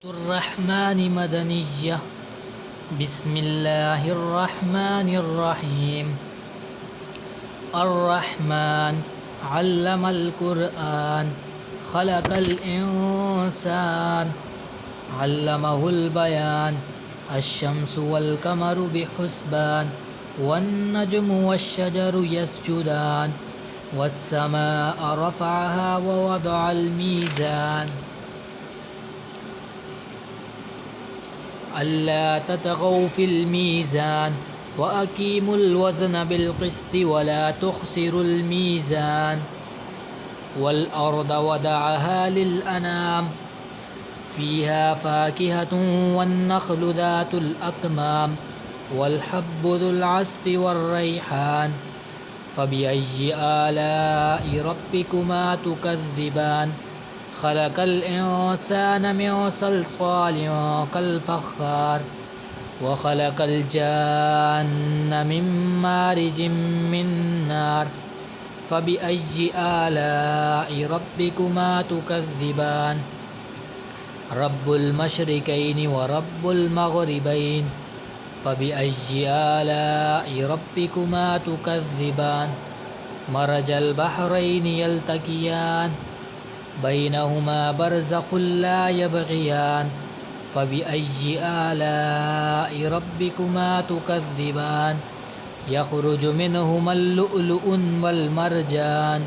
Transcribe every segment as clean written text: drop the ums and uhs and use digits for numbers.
الرحمن مدنية. بسم الله الرحمن الرحيم. الرحمن علم القرآن خلق الإنسان علمه البيان. الشمس والقمر بحسبان والنجم والشجر يسجدان والسماء رفعها ووضع الميزان ألا تطغوا في الميزان وأقيموا الوزن بالقسط ولا تخسروا الميزان. والأرض وضعها للأنام فيها فاكهة والنخل ذات الأكمام والحب ذو العصف والريحان فبأي آلاء ربكما تكذبان. خلق الإنسان من صلصال كالفخار وخلق الجان من مارج من نار فبأي آلاء ربكما تكذبان. رب المشركين ورب المغربين فبأي آلاء ربكما تكذبان. مرج البحرين يلتقيان بينهما برزخ لا يبغيان فبأي آلاء ربكما تكذبان. يخرج منهما اللؤلؤ والمرجان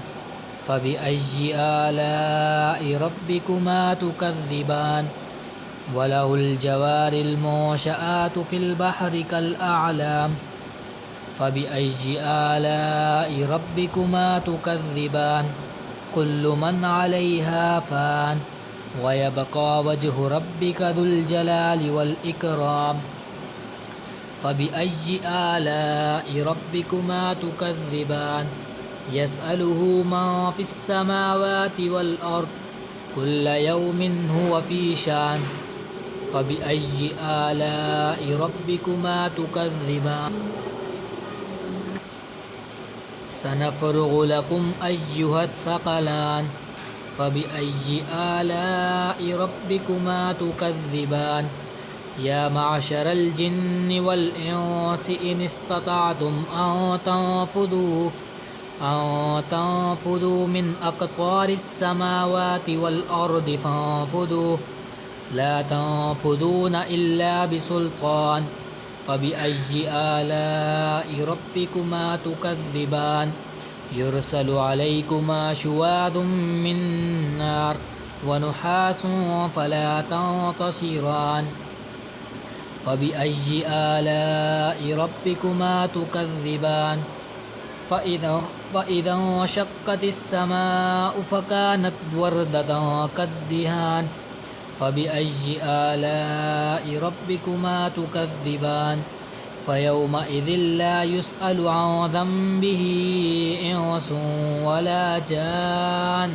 فبأي آلاء ربكما تكذبان. وله الجوار المنشآت في البحر كالأعلام فبأي آلاء ربكما تكذبان. كل من عليها فان ويبقى وجه ربك ذو الجلال والإكرام فبأي آلاء ربكما تكذبان. يسأله من في السماوات والأرض كل يوم هو في شان فبأي آلاء ربكما تكذبان. سنفرغ لكم أيها الثقلان فبأي آلاء ربكما تكذبان. يا معشر الجن والإنس إن استطعتم أن تنفذوا من أقطار السماوات والأرض فانفذوا لا تنفذون إلا بسلطان فبأي آلاء ربكما تكذبان. يرسل عليكما شواظ من نار ونحاس فلا تنتصران فبأي آلاء ربكما تكذبان. فإذا انشقت السماء فكانت وردة كالدهان فبأي آلاء ربكما تكذبان. فيومئذ لا يسأل عن ذنبه إنس ولا جان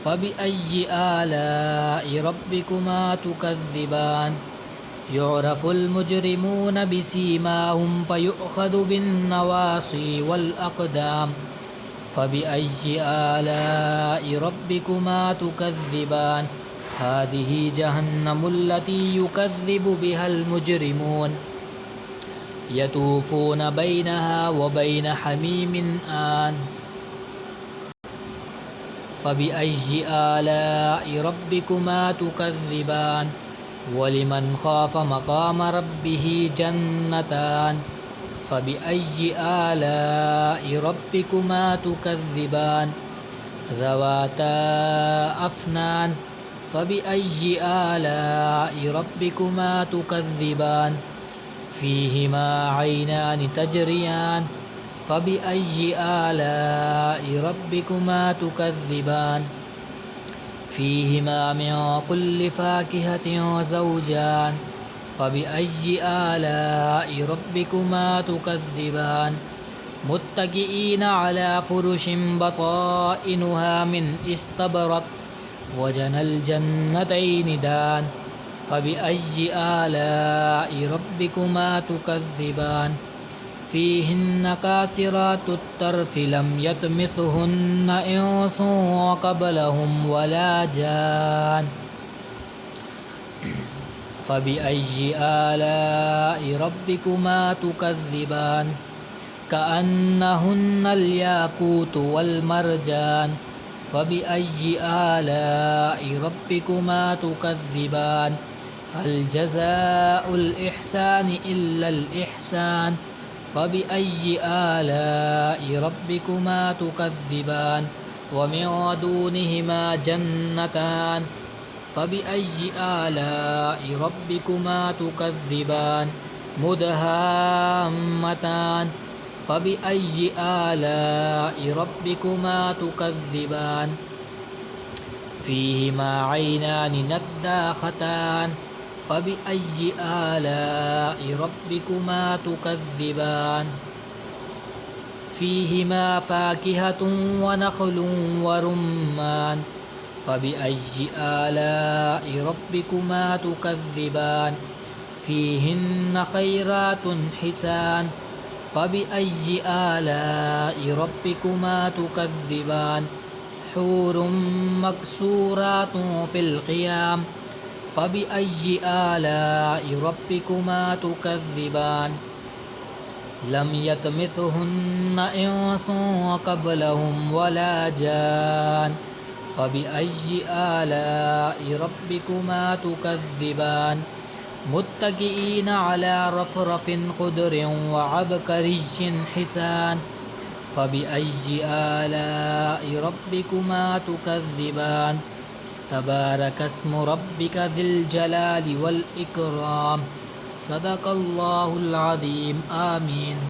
فبأي آلاء ربكما تكذبان. يعرف المجرمون بسيماهم فيؤخذ بالنواصي والأقدام فبأي آلاء ربكما تكذبان. هذه جهنم التي يكذب بها المجرمون يطوفون بينها وبين حميم آن فبأي آلاء ربكما تكذبان. ولمن خاف مقام ربه جنتان فبأي آلاء ربكما تكذبان. ذواتا أفنان فبأي آلاء ربكما تكذبان. فيهما عينان تجريان فبأي آلاء ربكما تكذبان. فيهما من كل فاكهة زوجان فبأي آلاء ربكما تكذبان. متكئين على فرش بطائنها من استبرق وجنى الجنتين دان فبأي آلاء ربكما تكذبان. فيهن كاسرات الطرف لم يطمثهن إنس قبلهم ولا جان فبأي آلاء ربكما تكذبان كأنهن الياقوت والمرجان فبأي آلاء ربكما تكذبان هل جزاء الإحسان إلا الإحسان فبأي آلاء ربكما تكذبان ومن دونهما جنتان فبأي آلاء ربكما تكذبان مدهامتان فبأي آلاء ربكما تكذبان فيهما عينان نضاختان فبأي آلاء ربكما تكذبان فيهما فاكهة ونخل ورمان فبأي آلاء ربكما تكذبان فيهن خيرات حسان فبأي آلاء ربكما تكذبان حور مكسورات في الخيام فبأي آلاء ربكما تكذبان لم يطمثهن إنس قبلهم ولا جان فبأي آلاء ربكما تكذبان متكئين على رفرف خضر وعبقري حسان فبأي آلاء ربكما تكذبان تبارك اسم ربك ذي الجلال والإكرام صدق الله العظيم آمين.